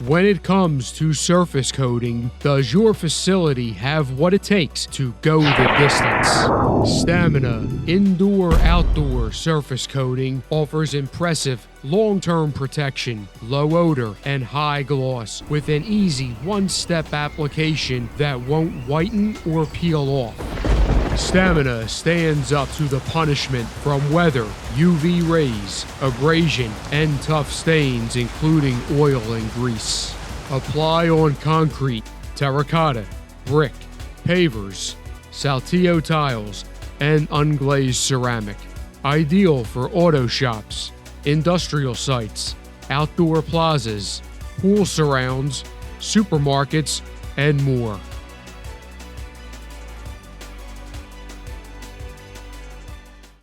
When it comes to surface coating, does your facility have what it takes to go the distance? Stamina Indoor-Outdoor Surface Coating offers impressive long-term protection, low odor, and high gloss with an easy one-step application that won't whiten or peel off. Stamina stands up to the punishment from weather, UV rays, abrasion, and tough stains including oil and grease. Apply on concrete, terracotta, brick, pavers, Saltillo tiles, and unglazed ceramic. Ideal for auto shops, industrial sites, outdoor plazas, pool surrounds, supermarkets, and more.